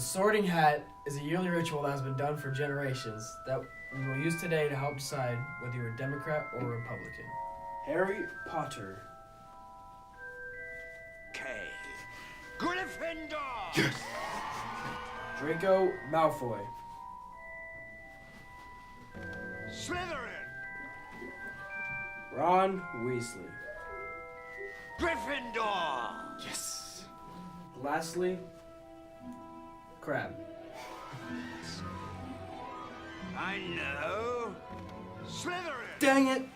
The sorting hat is a yearly ritual that has been done for generations that we will use today to help decide whether you're a Democrat or a Republican. Harry Potter. K. Gryffindor! Yes! Draco Malfoy. Slytherin! Ron Weasley. Gryffindor! Yes! Lastly, Crabbe. I know. Slytherin! Dang it!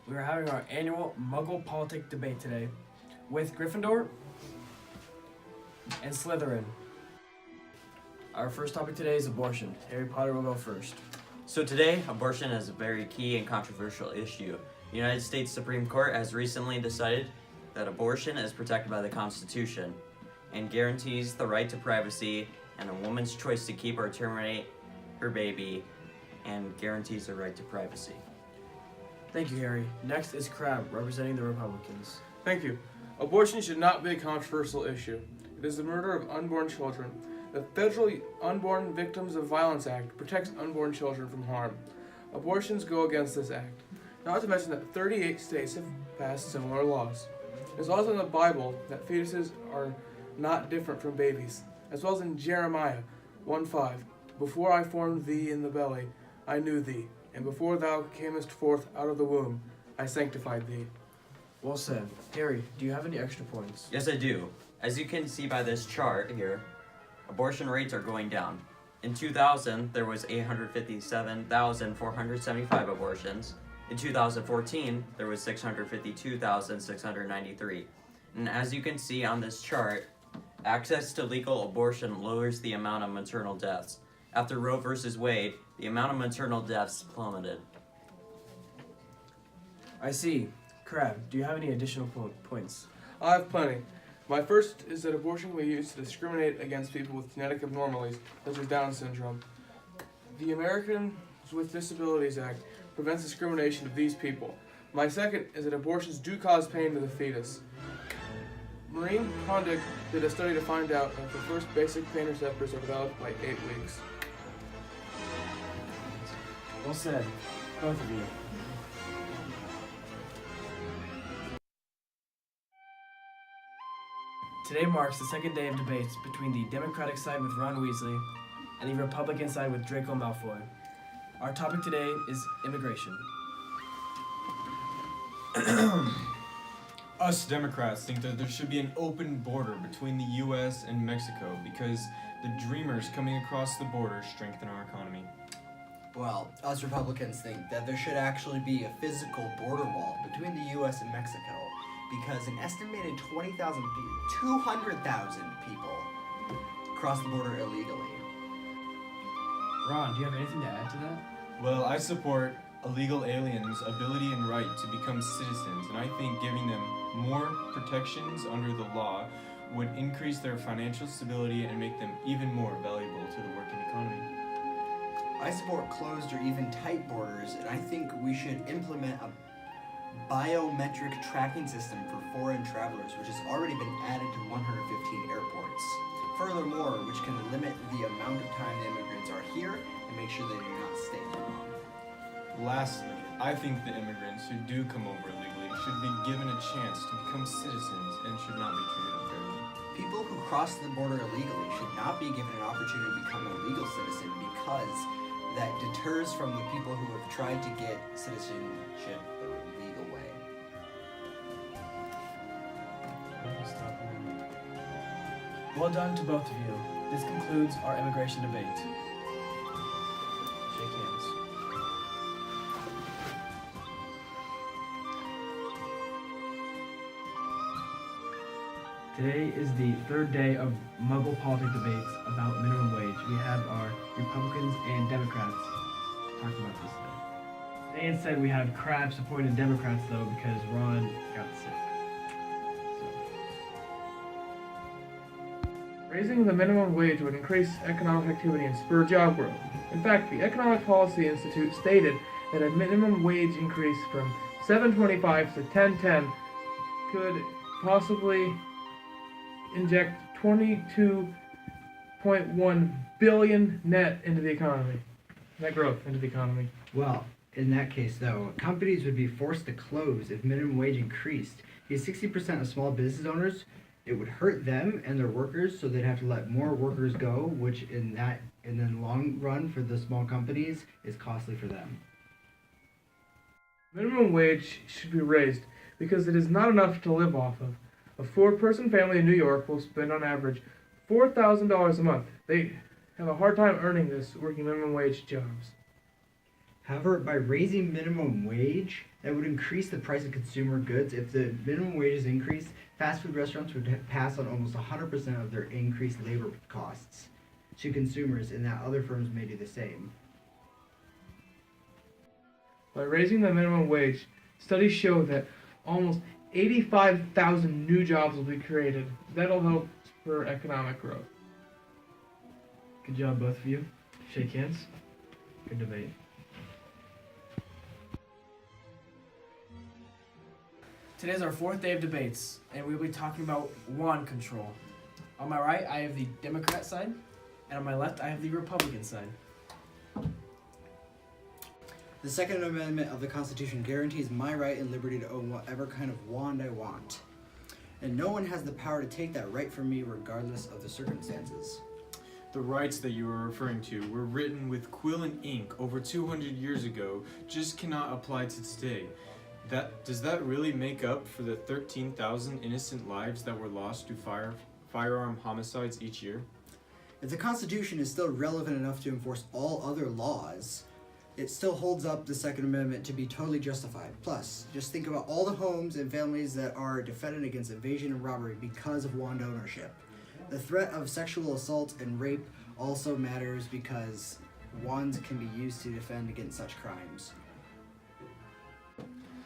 We are having our annual Muggle politic debate today with Gryffindor and Slytherin. Our first topic today is abortion. Harry Potter will go first. So today, abortion is a very key and controversial issue. The United States Supreme Court has recently decided that abortion is protected by the Constitution and guarantees the right to privacy and a woman's choice to keep or terminate her baby and guarantees the right to privacy. Thank you, Harry. Next is Crabbe, representing the Republicans. Thank you. Abortion should not be a controversial issue. It is the murder of unborn children. The Federal Unborn Victims of Violence Act protects unborn children from harm. Abortions go against this act. Not to mention that 38 states have passed similar laws. It is also in the Bible that fetuses are not different from babies, as well as in Jeremiah 1:5. Before I formed thee in the belly, I knew thee, and before thou camest forth out of the womb, I sanctified thee. Well said. Harry, do you have any extra points? Yes, I do. As you can see by this chart here, abortion rates are going down. In 2000, there was 857,475 abortions. In 2014, there was 652,693. And as you can see on this chart, access to legal abortion lowers the amount of maternal deaths. After Roe v. Wade, the amount of maternal deaths plummeted. I see. Crabbe, do you have any additional points? I have plenty. My first is that abortion will be used to discriminate against people with genetic abnormalities, such as Down syndrome. The Americans with Disabilities Act prevents discrimination of these people. My second is that abortions do cause pain to the fetus. Marine Kondik did a study to find out that the first basic pain receptors are developed by 8 weeks. Well said, both of you. Today marks the second day of debates between the Democratic side with Ron Weasley and the Republican side with Draco Malfoy. Our topic today is immigration. Us Democrats think that there should be an open border between the U.S. and Mexico because the dreamers coming across the border strengthen our economy. Well, us Republicans think that there should actually be a physical border wall between the U.S. and Mexico because an estimated 200,000 people cross the border illegally. Ron, do you have anything to add to that? Well, I support illegal aliens' ability and right to become citizens, and I think giving them more protections under the law would increase their financial stability and make them even more valuable to the working economy. I support closed or even tight borders, and I think we should implement a biometric tracking system for foreign travelers, which has already been added to 115 airports. Furthermore, which can limit the amount of time the immigrants are here and make sure they do not stay too long. Lastly, I think the immigrants who do come over illegally should be given a chance to become citizens and should not be treated unfairly. People who cross the border illegally should not be given an opportunity to become a legal citizen because that deters from the people who have tried to get citizenship the legal way. Well done to both of you. This concludes our immigration debate. Shake hands. Today is the third day of Muggle politic debates about minimum wage. We have our Republicans and Democrats talking about this today. Today instead we have Crabbe supporting the Democrats though because Ron got sick. Raising the minimum wage would increase economic activity and spur job growth. In fact, the Economic Policy Institute stated that a minimum wage increase from $7.25 to $10.10 could possibly inject 22.1 billion net into the economy. Net growth into the economy. Well, in that case, though, companies would be forced to close if minimum wage increased. Because 60% of small business owners, it would hurt them and their workers, so they'd have to let more workers go, which in the long run for the small companies is costly for them. Minimum wage should be raised because it is not enough to live off of. A 4-person family in New York will spend on average $4,000 a month. They have a hard time earning this working minimum wage jobs. However, by raising minimum wage, that would increase the price of consumer goods. If the minimum wages increase, fast food restaurants would pass on almost 100% of their increased labor costs to consumers, and that other firms may do the same. By raising the minimum wage, studies show that almost 85,000 new jobs will be created. That'll help spur economic growth. Good job, both of you. Shake hands. Good debate. Today's our 4th day of debates, and we'll be talking about wand control. On my right, I have the Democrat side, and on my left, I have the Republican side. The Second Amendment of the Constitution guarantees my right and liberty to own whatever kind of wand I want. And no one has the power to take that right from me regardless of the circumstances. The rights that you are referring to were written with quill and ink over 200 years ago, just cannot apply to today. Does that really make up for the 13,000 innocent lives that were lost to firearm homicides each year? If the Constitution is still relevant enough to enforce all other laws, it still holds up the Second Amendment to be totally justified. Plus, just think about all the homes and families that are defended against invasion and robbery because of wand ownership. The threat of sexual assault and rape also matters because wands can be used to defend against such crimes.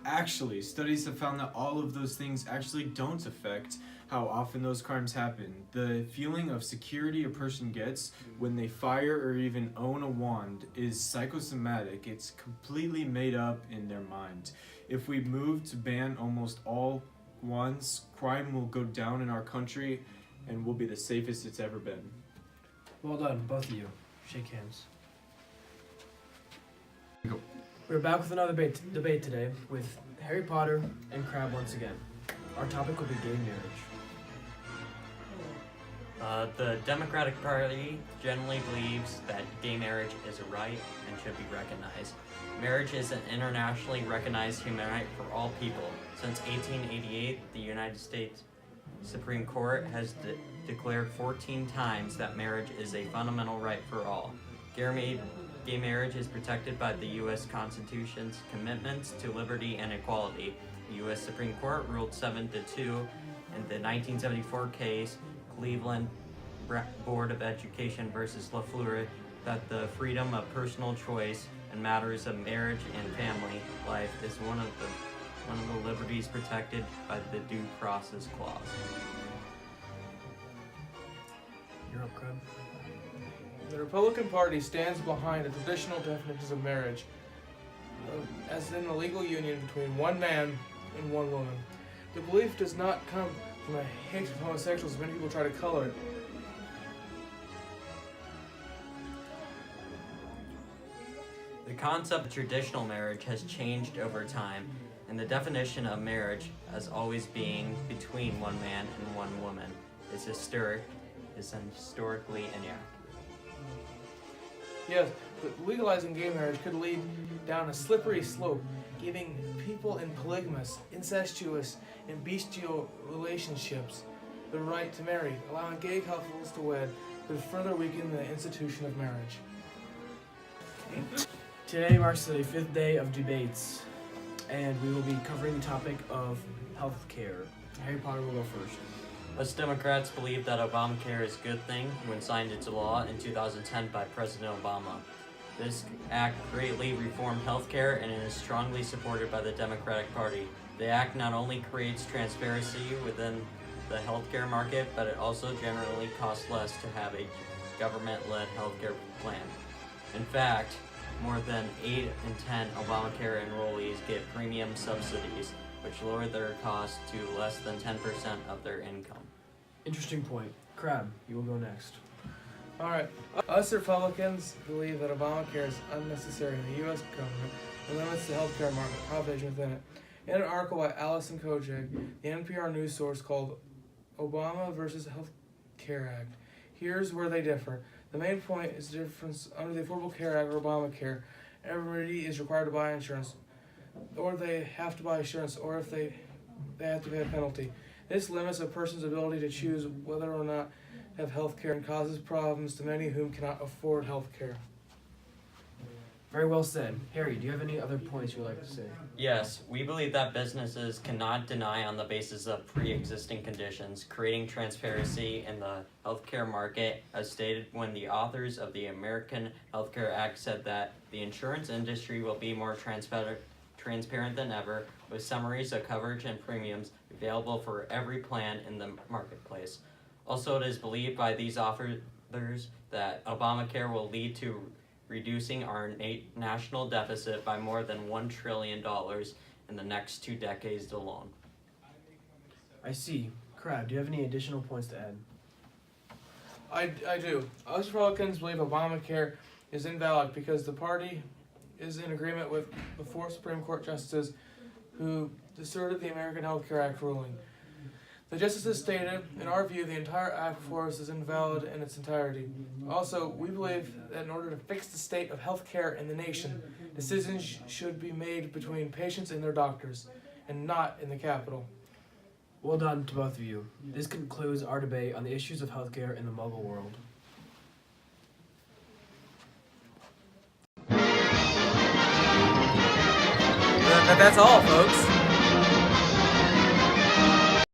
Actually, studies have found that all of those things actually don't affect how often those crimes happen. The feeling of security a person gets when they fire or even own a wand is psychosomatic. It's completely made up in their mind. If we move to ban almost all wands, crime will go down in our country and will be the safest it's ever been. Well done, both of you. Shake hands. We're back with another debate today with Harry Potter and Crab once again. Our topic will be gay marriage. The Democratic Party generally believes that gay marriage is a right and should be recognized. Marriage is an internationally recognized human right for all people. Since 1888, the United States Supreme Court has declared 14 times that marriage is a fundamental right for all. Gay marriage is protected by the U.S. Constitution's commitments to liberty and equality. The U.S. Supreme Court ruled 7-2 in the 1974 case Cleveland Board of Education versus LaFleur that the freedom of personal choice in matters of marriage and family life is one of the liberties protected by the Due Process Clause. You're up, Crab. The Republican Party stands behind the traditional definitions of marriage, as in a legal union between one man and one woman. The belief does not come from a hate of homosexuals, as many people try to color it. The concept of traditional marriage has changed over time, and the definition of marriage as always being between one man and one woman is historically inaccurate. Yes, but legalizing gay marriage could lead down a slippery slope, giving people in polygamous, incestuous, and bestial relationships the right to marry. Allowing gay couples to wed could further weaken the institution of marriage. Today marks the 5th day of debates, and we will be covering the topic of health care. Harry Potter will go first. Us Democrats believe that Obamacare is a good thing when signed into law in 2010 by President Obama. This act greatly reformed healthcare and is strongly supported by the Democratic Party. The act not only creates transparency within the healthcare market, but it also generally costs less to have a government-led healthcare plan. In fact, more than 8 in 10 Obamacare enrollees get premium subsidies, which lower their cost to less than 10% of their income. Interesting point. Crab, you will go next. Alright. Us Republicans believe that Obamacare is unnecessary in the U.S. government and limits the healthcare market competition within it. In an article by Allison Kojak, the NPR news source called Obama versus Healthcare Act, here's where they differ. The main point is the difference under the Affordable Care Act or Obamacare. Everybody is required to buy insurance, or they have to buy insurance, or if they have to pay a penalty. This limits a person's ability to choose whether or not to have health care and causes problems to many whom cannot afford health care. Very well said. Harry, do you have any other points you would like to say? Yes, we believe that businesses cannot deny on the basis of pre-existing conditions, creating transparency in the healthcare market, as stated when the authors of the American Healthcare Act said that the insurance industry will be more transparent than ever, with summaries of coverage and premiums available for every plan in the marketplace. Also, it is believed by these authors that Obamacare will lead to reducing our national deficit by more than $1 trillion in the next 2 decades alone. I see. Crab, do you have any additional points to add? I do. Us Republicans believe Obamacare is invalid because the party is in agreement with the 4 Supreme Court justices who distorted the American Health Care Act ruling. The justices stated, in our view, the entire act before us is invalid in its entirety. Also, we believe that in order to fix the state of health care in the nation, decisions should be made between patients and their doctors, and not in the Capitol. Well done to both of you. This concludes our debate on the issues of healthcare in the Muggle world. That's all, folks.